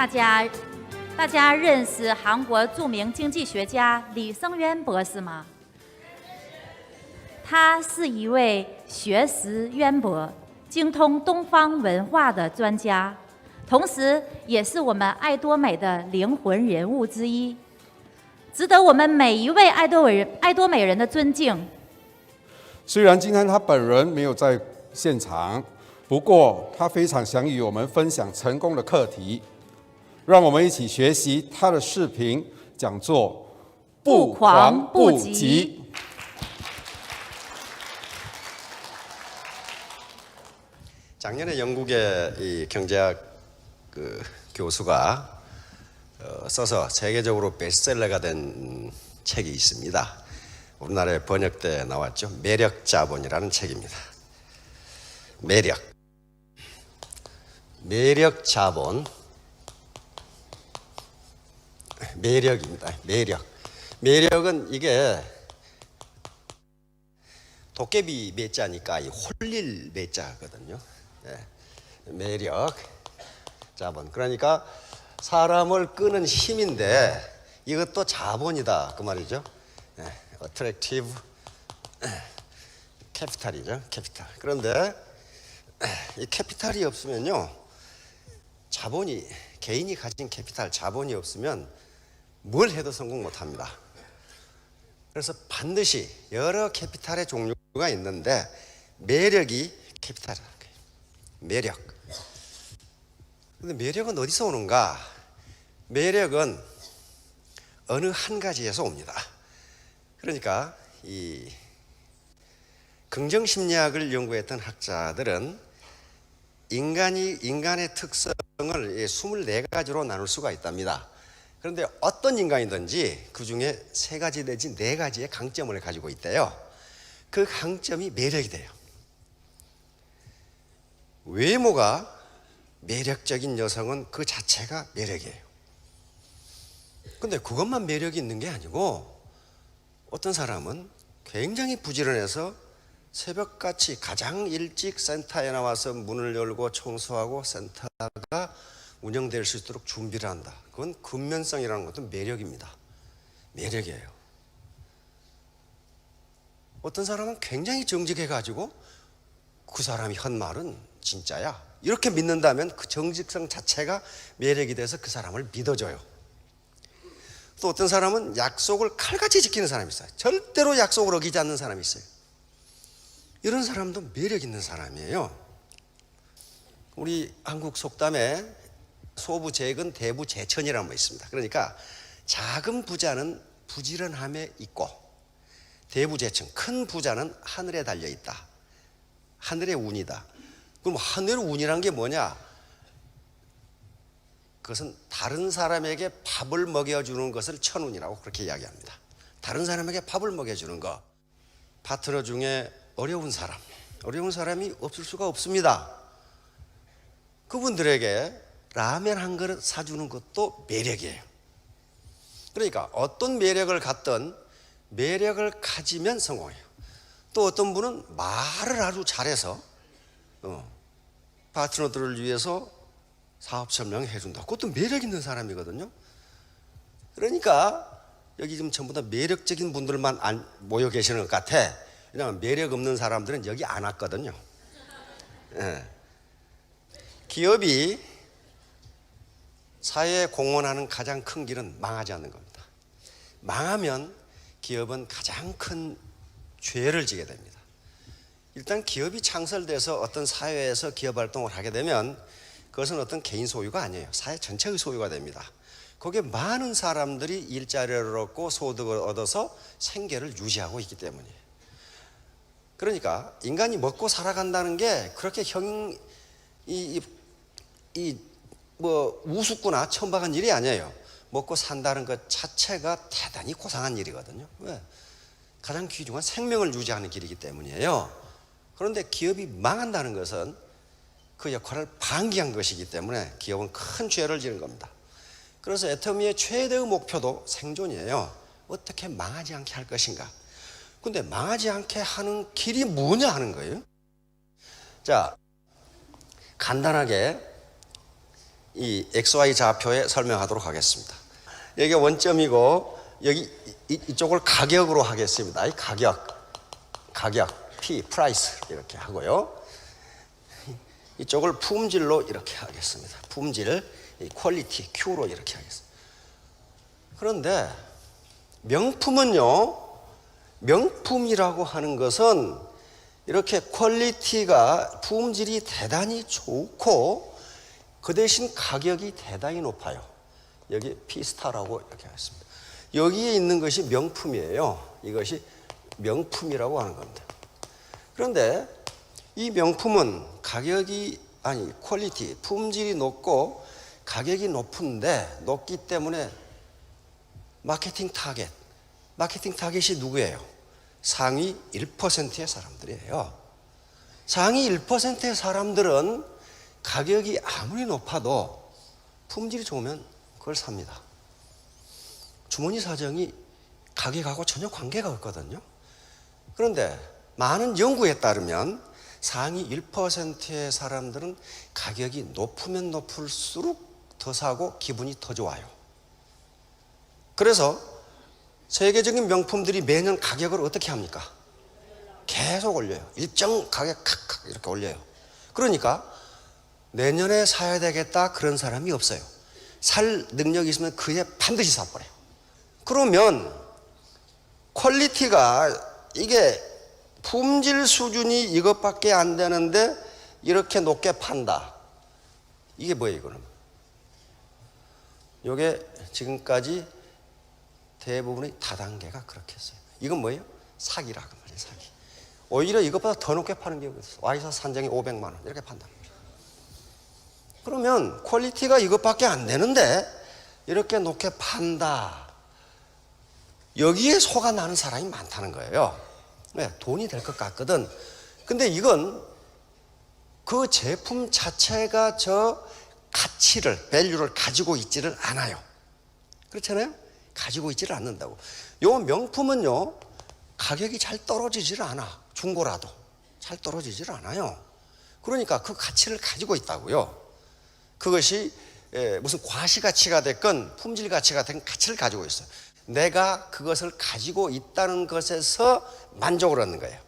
大家认识韩国著名经济学家李胜渊博士吗？他是一位学识渊博、精通东方文化的专家，同时也是我们爱多美的灵魂人物之一，值得我们每一位爱多美人的尊敬。虽然今天他本人没有在现场，不过他非常想与我们分享成功的课题。让我们一起学习他的视频讲座，不狂不急。 작년에 영국의 이 경제학 교수가 써서 세계적으로 베스트셀러가 된 책이 있습니다. 우리나라에 번역돼 나왔죠. 매력자본이라는 책입니다. 매력자본, 매력입니다. 매력은 이게 도깨비 매자니까 이 홀릴 매자거든요. 네. 매력, 자본. 그러니까 사람을 끄는 힘인데 이것도 자본이다 그 말이죠. 네. attractive 캐피탈이죠. 캐피탈. 그런데 이 캐피탈이 없으면요, 자본이, 개인이 가진 캐피탈, 자본이 없으면 뭘 해도 성공 못합니다. 그래서 반드시 여러 캐피탈의 종류가 있는데 매력이 캐피탈이라는 거예요. 매력. 근데 매력은 어디서 오는가? 매력은 어느 한 가지에서 옵니다. 그러니까 이 긍정심리학을 연구했던 학자들은 인간의 특성을 24가지로 나눌 수가 있답니다. 그런데 어떤 인간이든지 그 중에 3가지 내지 4가지의 강점을 가지고 있대요. 그 강점이 매력이 돼요. 외모가 매력적인 여성은 그 자체가 매력이에요. 근데 그것만 매력이 있는 게 아니고 어떤 사람은 굉장히 부지런해서 새벽같이 가장 일찍 센터에 나와서 문을 열고 청소하고 센터가 운영될 수 있도록 준비를 한다. 그건 근면성이라는 것도 매력입니다. 매력이에요. 어떤 사람은 굉장히 정직해가지고 그 사람이 한 말은 진짜야, 이렇게 믿는다면 그 정직성 자체가 매력이 돼서 그 사람을 믿어줘요. 또 어떤 사람은 약속을 칼같이 지키는 사람이 있어요. 절대로 약속을 어기지 않는 사람이 있어요. 이런 사람도 매력 있는 사람이에요. 우리 한국 속담에 소부재근 대부재천이라는 거 있습니다. 그러니까 작은 부자는 부지런함에 있고 대부재천, 큰 부자는 하늘에 달려 있다. 하늘의 운이다. 그럼 하늘의 운이란 게 뭐냐? 그것은 다른 사람에게 밥을 먹여주는 것을 천운이라고 그렇게 이야기합니다. 다른 사람에게 밥을 먹여주는 거. 파트너 중에 어려운 사람이 없을 수가 없습니다. 그분들에게 라면 한 그릇 사주는 것도 매력이에요. 그러니까 어떤 매력을 갖든 매력을 가지면 성공해요. 또 어떤 분은 말을 아주 잘해서 파트너들을 위해서 사업 설명해 준다. 그것도 매력 있는 사람이거든요. 그러니까 여기 지금 전부 다 매력적인 분들만 모여 계시는 것 같아. 왜냐하면 매력 없는 사람들은 여기 안 왔거든요. 예. 기업이 사회에 공헌하는 가장 큰 길은 망하지 않는 겁니다. 망하면 기업은 가장 큰 죄를 지게 됩니다. 일단 기업이 창설돼서 어떤 사회에서 기업 활동을 하게 되면 그것은 어떤 개인 소유가 아니에요. 사회 전체의 소유가 됩니다. 거기에 많은 사람들이 일자리를 얻고 소득을 얻어서 생계를 유지하고 있기 때문이에요. 그러니까 인간이 먹고 살아간다는 게 그렇게 우습거나 천박한 일이 아니에요. 먹고 산다는 것 자체가 대단히 고상한 일이거든요. 왜? 가장 귀중한 생명을 유지하는 길이기 때문이에요. 그런데 기업이 망한다는 것은 그 역할을 방기한 것이기 때문에 기업은 큰 죄를 지는 겁니다. 그래서 애터미의 최대의 목표도 생존이에요. 어떻게 망하지 않게 할 것인가. 근데 망하지 않게 하는 길이 뭐냐 하는 거예요. 자, 간단하게 이 XY 좌표에 설명하도록 하겠습니다. 여기 원점이고 여기 이쪽을 가격으로 하겠습니다. 이 가격 P, price 이렇게 하고요. 이쪽을 품질로 이렇게 하겠습니다. 품질, 퀄리티, Q로 이렇게 하겠습니다. 그런데 명품은요, 명품이라고 하는 것은 이렇게 퀄리티가, 품질이 대단히 좋고 그 대신 가격이 대단히 높아요. 여기 P스타라고 이렇게 하겠습니다. 여기에 있는 것이 명품이에요. 이것이 명품이라고 하는 겁니다. 그런데 이 명품은 퀄리티, 품질이 높고 가격이 높기 때문에 마케팅 타겟이 누구예요? 상위 1%의 사람들이에요. 상위 1%의 사람들은 가격이 아무리 높아도 품질이 좋으면 그걸 삽니다. 주머니 사정이 가격하고 전혀 관계가 없거든요. 그런데 많은 연구에 따르면 상위 1%의 사람들은 가격이 높으면 높을수록 더 사고 기분이 더 좋아요. 그래서 세계적인 명품들이 매년 가격을 어떻게 합니까? 계속 올려요. 일정 가격 칵칵 이렇게 올려요. 그러니까 내년에 사야 되겠다 그런 사람이 없어요. 살 능력이 있으면 그에 반드시 사버려요. 그러면 퀄리티가, 이게 품질 수준이 이것밖에 안 되는데 이렇게 높게 판다. 이게 뭐예요, 이거는? 이게 지금까지 대부분의 다단계가 그렇게 했어요. 이건 뭐예요? 사기라고 말이에요, 사기. 오히려 이것보다 더 높게 파는 경우가 있어요. 와이사 산정이 500만 원 이렇게 판단 말이에요. 그러면 퀄리티가 이것밖에 안 되는데 이렇게 높게 판다. 여기에 속아 나는 사람이 많다는 거예요. 왜? 돈이 될 것 같거든. 근데 이건 그 제품 자체가 저 가치를, 밸류를 가지고 있지를 않아요. 그렇잖아요? 가지고 있지를 않는다고. 요 명품은요, 가격이 잘 떨어지질 않아. 중고라도 잘 떨어지질 않아요. 그러니까 그 가치를 가지고 있다고요. 그것이 무슨 과시가치가 됐건 품질 가치가 됐건 가치를 가지고 있어요. 내가 그것을 가지고 있다는 것에서 만족을 얻는 거예요.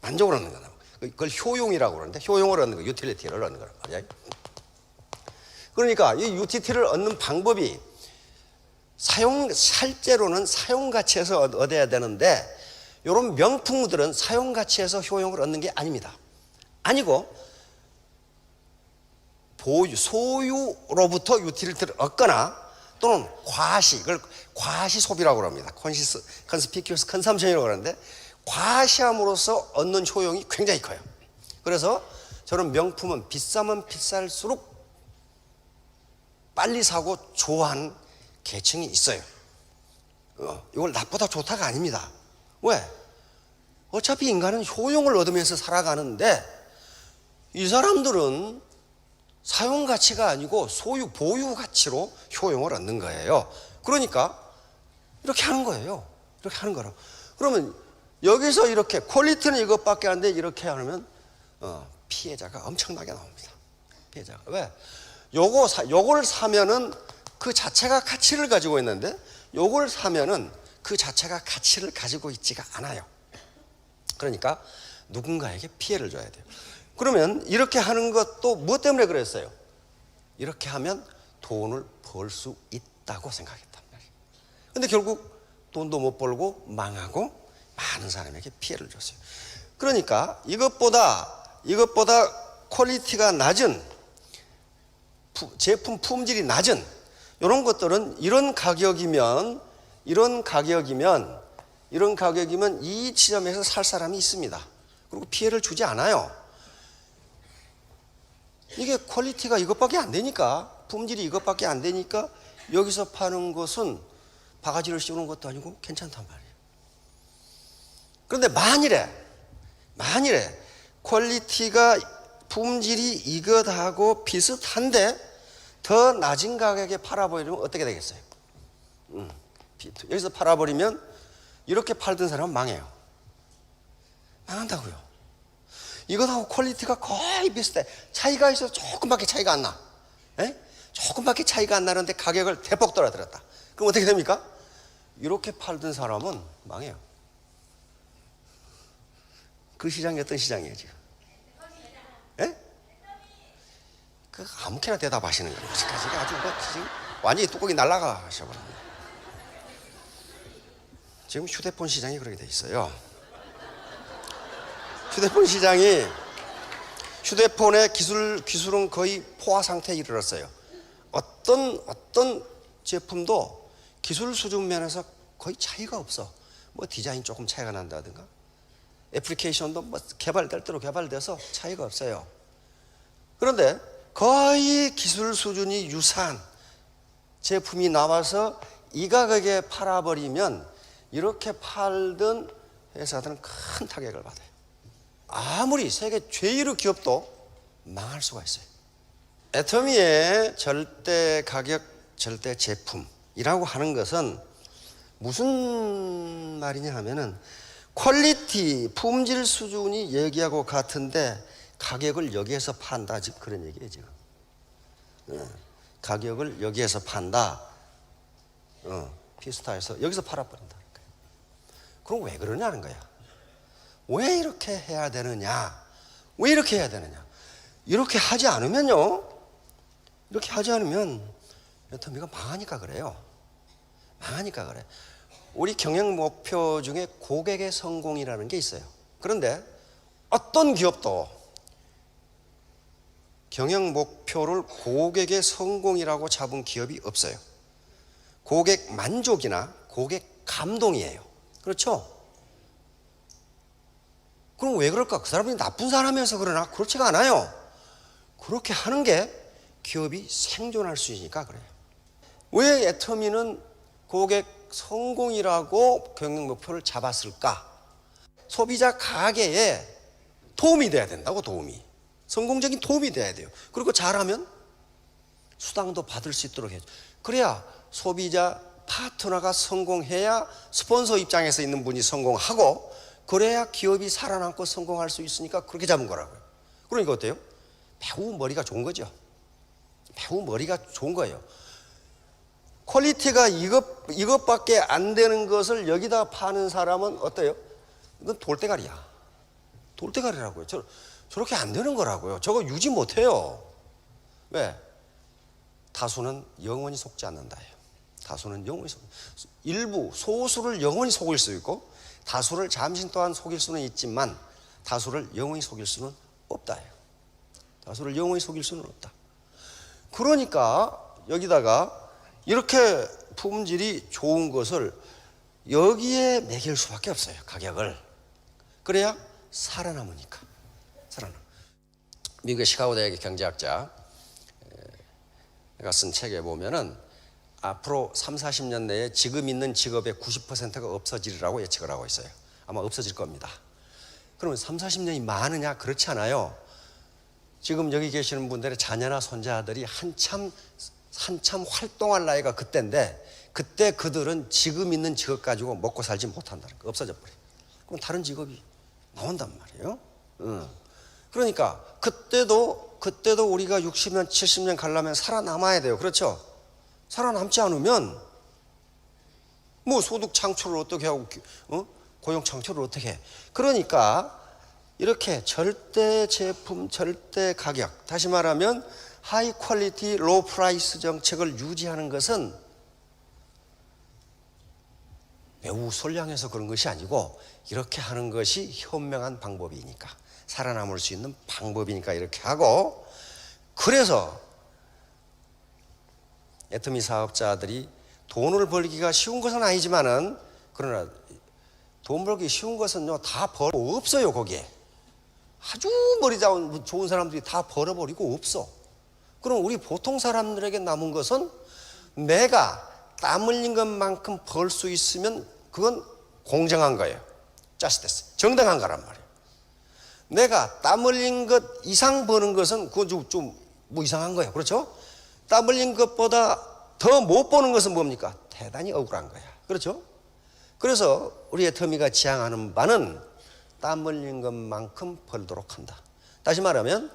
만족을 얻는 거다. 그걸 효용이라고 그러는데, 효용을 얻는 거, 유틸리티를 얻는 거란 말이에요. 그러니까 이 유틸리티를 얻는 방법이 실제로는 사용 가치에서 얻어야 되는데, 이런 명품들은 사용 가치에서 효용을 얻는 게 아닙니다. 아니고 소유로부터 유틸리티를 얻거나 또는 그걸 과시 소비라고 합니다. 컨스피큐어스 컨섬션이라고 하는데, 과시함으로써 얻는 효용이 굉장히 커요. 그래서 저는 명품은 비싸면 비쌀수록 빨리 사고 좋아하는 계층이 있어요. 이걸 나쁘다 좋다가 아닙니다. 왜? 어차피 인간은 효용을 얻으면서 살아가는데 이 사람들은 사용 가치가 아니고 보유 가치로 효용을 얻는 거예요. 그러니까 이렇게 하는 거예요. 이렇게 하는 거라고. 그러면 여기서 이렇게 퀄리티는 이것밖에 안 돼 이렇게 하면 피해자가 엄청나게 나옵니다. 피해자가. 왜? 요걸 사면은 그 자체가 가치를 가지고 있는데 요걸 사면은 그 자체가 가치를 가지고 있지가 않아요. 그러니까 누군가에게 피해를 줘야 돼요. 그러면 이렇게 하는 것도 무엇 때문에 그랬어요? 이렇게 하면 돈을 벌 수 있다고 생각했단 말이에요. 근데 결국 돈도 못 벌고 망하고 많은 사람에게 피해를 줬어요. 그러니까 이것보다 퀄리티가 낮은 제품 품질이 낮은 이런 것들은 이런 가격이면 이 지점에서 살 사람이 있습니다. 그리고 피해를 주지 않아요. 이게 퀄리티가 이것밖에 안 되니까, 품질이 이것밖에 안 되니까 여기서 파는 것은 바가지를 씌우는 것도 아니고 괜찮단 말이에요. 그런데 만일에 퀄리티가, 품질이 이것하고 비슷한데 더 낮은 가격에 팔아버리면 어떻게 되겠어요? 여기서 팔아버리면 이렇게 팔던 사람은 망해요. 망한다고요. 이것하고 퀄리티가 거의 비슷해. 차이가 있어서 조금밖에 차이가 안 나. 조금밖에 차이가 안 나는데 가격을 대폭 떨어뜨렸다. 그럼 어떻게 됩니까? 이렇게 팔던 사람은 망해요. 그 시장이 어떤 시장이에요 지금? 예? 그 아무렇게나 대답하시는 거예요. 지금 아주 지금 완전히 뚜껑이 날아가셔버립니다. 지금 휴대폰 시장이 그렇게 돼 있어요. 휴대폰 시장이 휴대폰의 기술은 거의 포화 상태에 이르렀어요. 어떤 제품도 기술 수준 면에서 거의 차이가 없어. 뭐 디자인 조금 차이가 난다든가 애플리케이션도 뭐 개발될 대로 개발돼서 차이가 없어요. 그런데 거의 기술 수준이 유사한 제품이 나와서 이 가격에 팔아버리면 이렇게 팔던 회사들은 큰 타격을 받아요. 아무리 세계 제일의 기업도 망할 수가 있어요. 애터미의 절대 가격, 절대 제품이라고 하는 것은 무슨 말이냐 하면은 퀄리티, 품질 수준이 여기하고 같은데 가격을 여기에서 판다. 지금 그런 얘기예요, 지금. 가격을 여기에서 판다. 피스타에서 여기서 팔아버린다. 그럼 왜 그러냐는 거야. 왜 이렇게 해야 되느냐? 왜 이렇게 해야 되느냐? 이렇게 하지 않으면요. 이렇게 하지 않으면 애터미가 망하니까 그래요. 망하니까 그래. 우리 경영 목표 중에 고객의 성공이라는 게 있어요. 그런데 어떤 기업도 경영 목표를 고객의 성공이라고 잡은 기업이 없어요. 고객 만족이나 고객 감동이에요. 그렇죠? 그럼 왜 그럴까? 그 사람이 나쁜 사람이어서 그러나? 그렇지가 않아요. 그렇게 하는 게 기업이 생존할 수 있으니까 그래요. 왜 애터미는 고객 성공이라고 경영 목표를 잡았을까? 소비자 가게에 도움이 돼야 된다고. 도움이, 성공적인 도움이 돼야 돼요. 그리고 잘하면 수당도 받을 수 있도록 해줘. 그래야 소비자 파트너가 성공해야 스폰서 입장에서 있는 분이 성공하고, 그래야 기업이 살아남고 성공할 수 있으니까 그렇게 잡은 거라고요. 그러니까 어때요? 매우 머리가 좋은 거죠. 매우 머리가 좋은 거예요. 퀄리티가 이것밖에 안 되는 것을 여기다 파는 사람은 어때요? 이건 돌대가리야. 돌대가리라고요. 저렇게 안 되는 거라고요. 저거 유지 못해요. 왜? 다수는 영원히 속지 않는다예요. 다수는 영원히 일부 소수를 영원히 속일 수 있고 다수를 잠시 동안 속일 수는 있지만 다수를 영원히 속일 수는 없다예요. 다수를 영원히 속일 수는 없다. 그러니까 여기다가 이렇게 품질이 좋은 것을 여기에 매길 수밖에 없어요. 가격을. 그래야 살아남으니까. 미국의 시카고 대학의 경제학자가 쓴 책에 보면은 앞으로 30-40년 내에 지금 있는 직업의 90%가 없어지리라고 예측을 하고 있어요. 아마 없어질 겁니다. 그러면 30-40년이 많으냐? 그렇지 않아요. 지금 여기 계시는 분들의 자녀나 손자들이 한참 활동할 나이가 그때인데, 그때 그들은 지금 있는 직업 가지고 먹고 살지 못한다는 거. 없어져 버려요. 그럼 다른 직업이 나온단 말이에요. 그러니까 그때도 우리가 60년 70년 가려면 살아남아야 돼요. 그렇죠? 살아남지 않으면 뭐 소득 창출을 어떻게 하고 고용 창출을 어떻게 해. 그러니까 이렇게 절대 제품, 절대 가격, 다시 말하면 하이 퀄리티, 로우 프라이스 정책을 유지하는 것은 매우 선량해서 그런 것이 아니고 이렇게 하는 것이 현명한 방법이니까, 살아남을 수 있는 방법이니까 이렇게 하고, 그래서 애터미 사업자들이 돈을 벌기가 쉬운 것은 아니지만은, 그러나 돈 벌기 쉬운 것은요 다 벌고 없어요. 거기에 아주 머리 좋은 사람들이 다 벌어버리고 없어. 그럼 우리 보통 사람들에게 남은 것은 내가 땀 흘린 것만큼 벌 수 있으면 그건 공정한 거예요. justice, 정당한 거란 말이에요. 내가 땀 흘린 것 이상 버는 것은 그건 좀 뭐 이상한 거예요. 그렇죠? 땀 흘린 것보다 더 못 버는 것은 뭡니까? 대단히 억울한 거야. 그렇죠? 그래서 우리 애터미가 지향하는 바는 땀 흘린 것만큼 벌도록 한다. 다시 말하면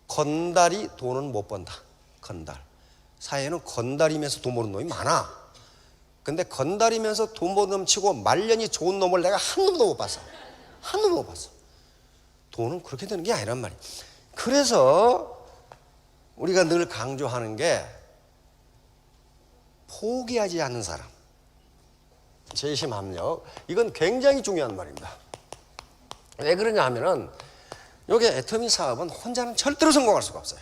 건달이 돈은 못 번다. 건달. 사회에는 건달이면서 돈 버는 놈이 많아. 근데 건달이면서 돈 못 넘치고 말년이 좋은 놈을 내가 한 놈도 못 봤어. 한 놈도 못 봤어. 돈은 그렇게 되는 게 아니란 말이야. 그래서 우리가 늘 강조하는 게 포기하지 않는 사람. 재심합력. 이건 굉장히 중요한 말입니다. 왜 그러냐 하면은 여기 애터미 사업은 혼자는 절대로 성공할 수가 없어요.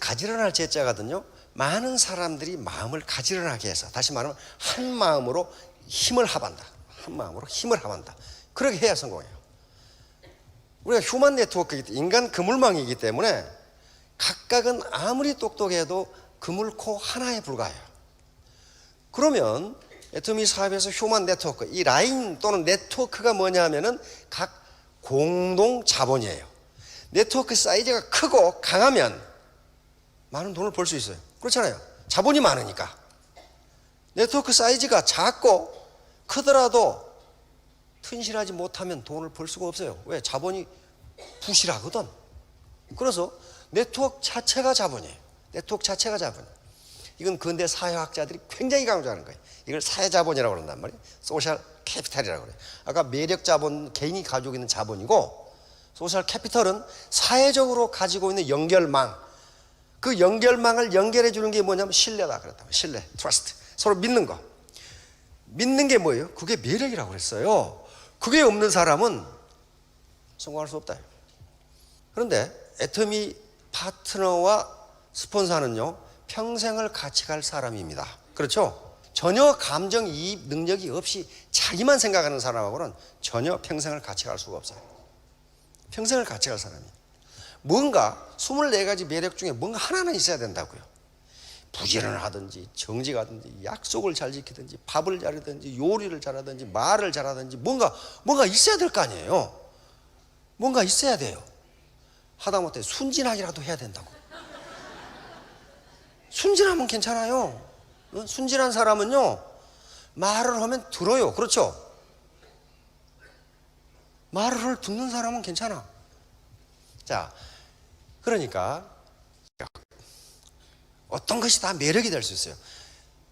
가지런할 제자거든요. 많은 사람들이 마음을 가지런하게 해서, 다시 말하면 한 마음으로 힘을 합한다. 한 마음으로 힘을 합한다. 그렇게 해야 성공해요. 우리가 휴먼 네트워크이기 때문에, 인간 그물망이기 때문에 각각은 아무리 똑똑해도 그물코 하나에 불과해요. 그러면 애터미 사업에서 휴먼 네트워크, 이 라인 또는 네트워크가 뭐냐 하면은 각 공동 자본이에요. 네트워크 사이즈가 크고 강하면 많은 돈을 벌 수 있어요. 그렇잖아요. 자본이 많으니까. 네트워크 사이즈가 작고 크더라도 튼실하지 못하면 돈을 벌 수가 없어요. 왜? 자본이 부실하거든. 그래서 네트워크 자체가 자본이에요. 네트워크 자체가 자본이에요. 이건 근대 사회학자들이 굉장히 강조하는 거예요. 이걸 사회자본이라고 그런단 말이에요. 소셜 캐피탈이라고 그래요. 아까 매력자본, 개인이 가지고 있는 자본이고, 소셜 캐피털은 사회적으로 가지고 있는 연결망, 그 연결망을 연결해 주는 게 뭐냐면 신뢰다 그랬다고. 신뢰, 트러스트. 서로 믿는 거. 믿는 게 뭐예요? 그게 매력이라고 그랬어요. 그게 없는 사람은 성공할 수 없다. 그런데 애터미 파트너와 스폰서는요, 평생을 같이 갈 사람입니다. 그렇죠? 전혀 감정이입 능력이 없이 자기만 생각하는 사람하고는 전혀 평생을 같이 갈 수가 없어요. 평생을 같이 갈 사람이. 뭔가 24가지 매력 중에 뭔가 하나는 있어야 된다고요. 부지런하든지 정직하든지 약속을 잘 지키든지 밥을 잘하든지 요리를 잘하든지 말을 잘하든지 뭔가 있어야 될 거 아니에요. 뭔가 있어야 돼요. 하다못해 순진하기라도 해야 된다고. 순진하면 괜찮아요. 순진한 사람은요, 말을 하면 들어요. 그렇죠? 말을 듣는 사람은 괜찮아. 자, 그러니까 어떤 것이 다 매력이 될 수 있어요.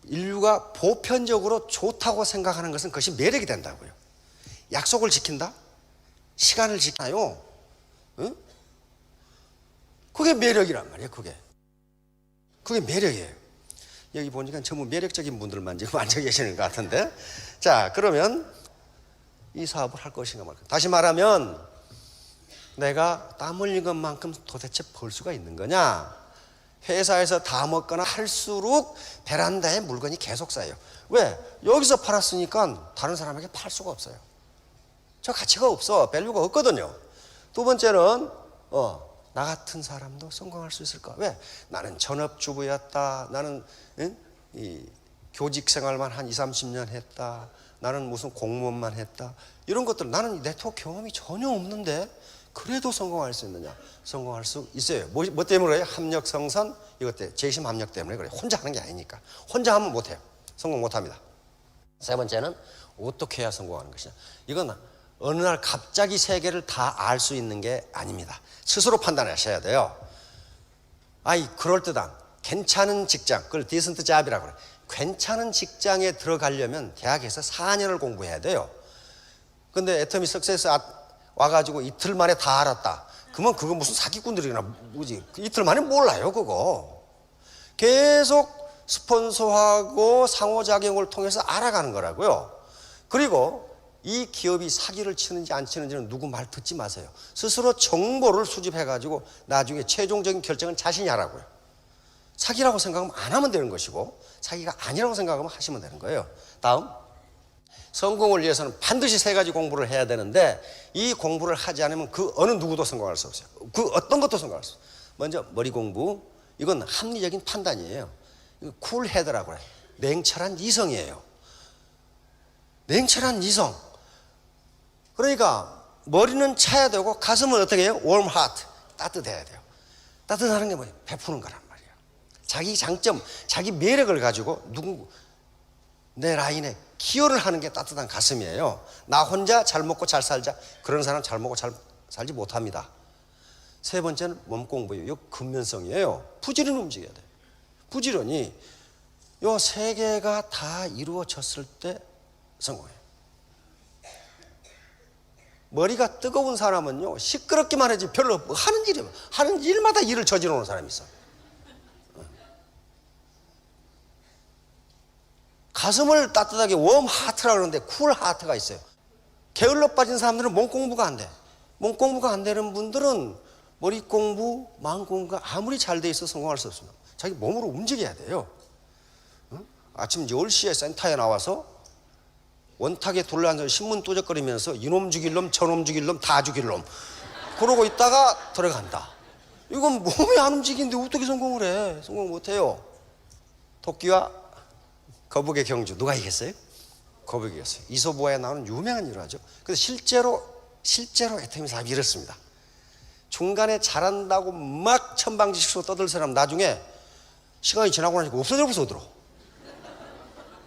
인류가 보편적으로 좋다고 생각하는 것은 그것이 매력이 된다고요. 약속을 지킨다? 시간을 지키나요? 응? 그게 매력이란 말이에요. 그게 매력이에요. 여기 보니까 전부 매력적인 분들만 지금 앉아 계시는 것 같은데. 자, 그러면 이 사업을 할 것인가 말까. 다시 말하면 내가 땀 흘린 것만큼 도대체 벌 수가 있는 거냐? 회사에서 다 먹거나 할수록 베란다에 물건이 계속 쌓여요. 왜? 여기서 팔았으니까 다른 사람에게 팔 수가 없어요. 저 가치가 없어. 밸류가 없거든요. 두 번째는 나 같은 사람도 성공할 수 있을까? 왜? 나는 전업주부였다. 나는 이 교직 생활만 한 20, 30년 했다. 나는 무슨 공무원만 했다. 이런 것들, 나는 네트워크 경험이 전혀 없는데 그래도 성공할 수 있느냐? 성공할 수 있어요. 뭐 때문에 그래요? 합력 성선, 이것 때문에, 재심 합력 때문에 그래요. 혼자 하는 게 아니니까. 혼자 하면 못해요. 성공 못합니다. 세 번째는 어떻게 해야 성공하는 것이냐? 이건 어느 날 갑자기 세계를 다 알 수 있는 게 아닙니다. 스스로 판단하셔야 돼요. 그럴듯한 괜찮은 직장, 그걸 디센트 잡이라고 그래요. 괜찮은 직장에 들어가려면 대학에서 4년을 공부해야 돼요. 근데 애터미 석세스 와가지고 이틀 만에 다 알았다. 그러면 그거 무슨 사기꾼들이나 뭐지? 이틀 만에 몰라요, 그거. 계속 스폰서하고 상호작용을 통해서 알아가는 거라고요. 그리고 이 기업이 사기를 치는지 안 치는지는 누구 말 듣지 마세요. 스스로 정보를 수집해가지고 나중에 최종적인 결정은 자신이 하라고요. 사기라고 생각하면 안 하면 되는 것이고, 사기가 아니라고 생각하면 하시면 되는 거예요. 다음. 성공을 위해서는 반드시 3가지 공부를 해야 되는데, 이 공부를 하지 않으면 그 어느 누구도 성공할 수 없어요. 그 어떤 것도 성공할 수 없어요. 먼저 머리 공부. 이건 합리적인 판단이에요. 쿨헤드라고 해요. 냉철한 이성이에요. 냉철한 이성. 그러니까 머리는 차야 되고 가슴은 어떻게 해요? warm heart. 따뜻해야 돼요. 따뜻하는 게 뭐예요? 베푸는 거란 말이에요. 자기 장점, 자기 매력을 가지고 내 라인에 기여를 하는 게 따뜻한 가슴이에요. 나 혼자 잘 먹고 잘 살자. 그런 사람 잘 먹고 잘 살지 못합니다. 세 번째는 몸 공부예요. 이거 근면성이에요. 부지런히 움직여야 돼요. 부지런히 요 세 개가 다 이루어졌을 때 성공해요. 머리가 뜨거운 사람은요, 시끄럽기만 하지 별로 하는 일마다 일을 저질러 놓은 사람이 있어. 가슴을 따뜻하게 웜 하트라고 그러는데 쿨 하트가 있어요. 게을러 빠진 사람들은 몸 공부가 안 돼. 몸 공부가 안 되는 분들은 머리 공부, 마음 공부가 아무리 잘 돼 있어 성공할 수 없습니다. 자기 몸으로 움직여야 돼요. 아침 10시에 센터에 나와서 원탁에 둘러앉아서 신문 또적거리면서 이놈 죽일 놈, 저놈 죽일 놈, 다 죽일 놈 그러고 있다가 들어간다. 이건 몸이 안 움직이는데 어떻게 성공을 해? 성공 못해요. 토끼와 거북의 경주 누가 이겼어요? 거북이 이겼어요. 이솝우화에 나오는 유명한 일화죠. 그래서 실제로 애터미 사업이 이렇습니다. 중간에 잘한다고 막 천방지축으로 떠들 사람 나중에 시간이 지나고 나니까 없어들어.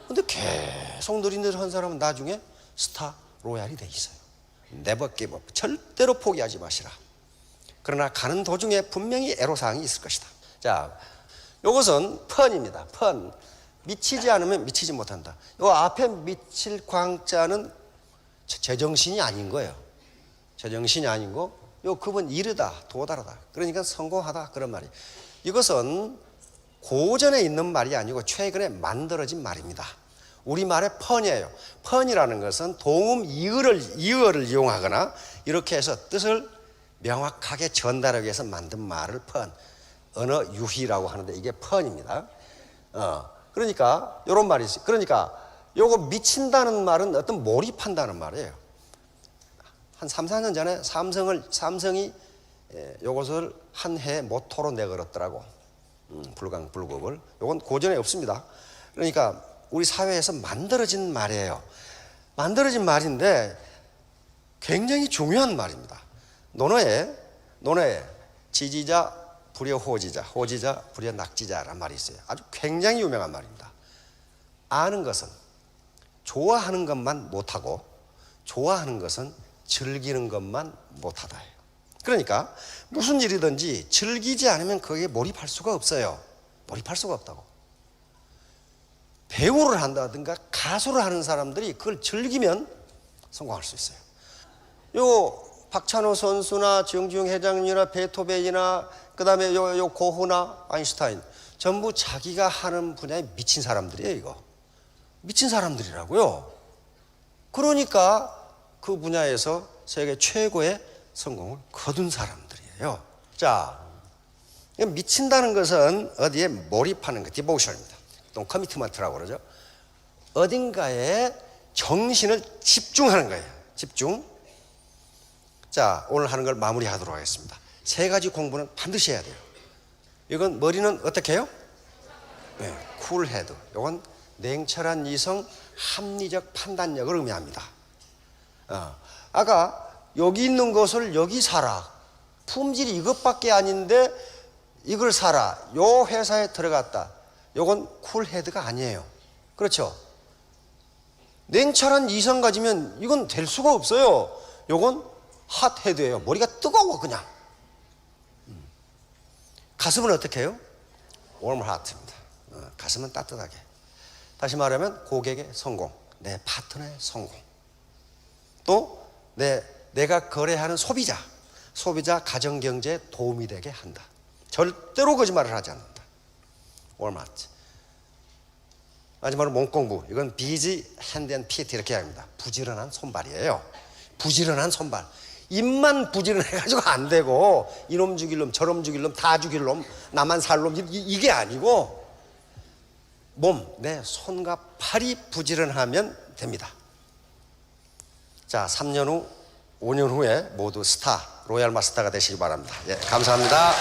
근데 계속 느릿느릿한 사람은 나중에 스타 로얄이 돼 있어요. Never give up. 절대로 포기하지 마시라. 그러나 가는 도중에 분명히 애로사항이 있을 것이다. 자, 이것은 펀입니다. 펀. 미치지 않으면 미치지 못한다. 요 앞에 미칠 광자는 제정신이 아닌 거예요. 제정신이 아닌 거. 요 급은 이르다, 도달하다. 그러니까 성공하다 그런 말이에요. 이것은 고전에 있는 말이 아니고 최근에 만들어진 말입니다. 우리말의 펀이에요. 펀이라는 것은 동음 이어를 이용하거나 이렇게 해서 뜻을 명확하게 전달하기 위해서 만든 말을 펀, 언어 유희라고 하는데 이게 펀입니다. 그러니까 이런 말이 있어요. 그러니까 요거 미친다는 말은 어떤 몰입한다는 말이에요. 한 3, 4년 전에 삼성이 요것을 한 해 모토로 내걸었더라고. 불강불급을. 요건 고전에 없습니다. 그러니까 우리 사회에서 만들어진 말이에요. 만들어진 말인데 굉장히 중요한 말입니다. 논어에 지지자 불여 호지자, 호지자 불여 낙지자라는 말이 있어요. 아주 굉장히 유명한 말입니다. 아는 것은 좋아하는 것만 못하고 좋아하는 것은 즐기는 것만 못하다예요. 그러니까 무슨 일이든지 즐기지 않으면 거기에 몰입할 수가 없어요. 몰입할 수가 없다고. 배우를 한다든가 가수를 하는 사람들이 그걸 즐기면 성공할 수 있어요. 요 박찬호 선수나 정주영 회장님이나 베토벤이나 그다음에 요 고흐나 아인슈타인 전부 자기가 하는 분야에 미친 사람들이에요. 이거 미친 사람들이라고요. 그러니까 그 분야에서 세계 최고의 성공을 거둔 사람들이에요. 자, 미친다는 것은 어디에 몰입하는 거, 디보션입니다. 또 커미트먼트라고 그러죠. 어딘가에 정신을 집중하는 거예요. 집중. 자, 오늘 하는 걸 마무리하도록 하겠습니다. 세 가지 공부는 반드시 해야 돼요. 이건 머리는 어떻게 해요? 네, 쿨헤드. 이건 냉철한 이성, 합리적 판단력을 의미합니다. 아까 여기 있는 것을 여기 사라. 품질이 이것밖에 아닌데 이걸 사라. 요 회사에 들어갔다. 요건 쿨헤드가 아니에요. 그렇죠? 냉철한 이성 가지면 이건 될 수가 없어요. 요건 핫헤드예요. 머리가 뜨거워 그냥. 가슴은 어떻게 해요? warm heart입니다. 가슴은 따뜻하게. 다시 말하면 고객의 성공, 내 파트너의 성공. 또 내가 거래하는 소비자 가정경제에 도움이 되게 한다. 절대로 거짓말을 하지 않는다. warm heart. 마지막으로 몸공부. 이건 busy hand and feet 이렇게 합니다. 부지런한 손발이에요. 부지런한 손발. 입만 부지런해가지고 안 되고 이놈 죽일 놈, 저놈 죽일 놈, 다 죽일 놈, 나만 살 놈 이게 아니고 몸, 내 손과 팔이 부지런하면 됩니다. 자, 3년 후, 5년 후에 모두 스타, 로얄 마스터가 되시기 바랍니다. 예, 감사합니다.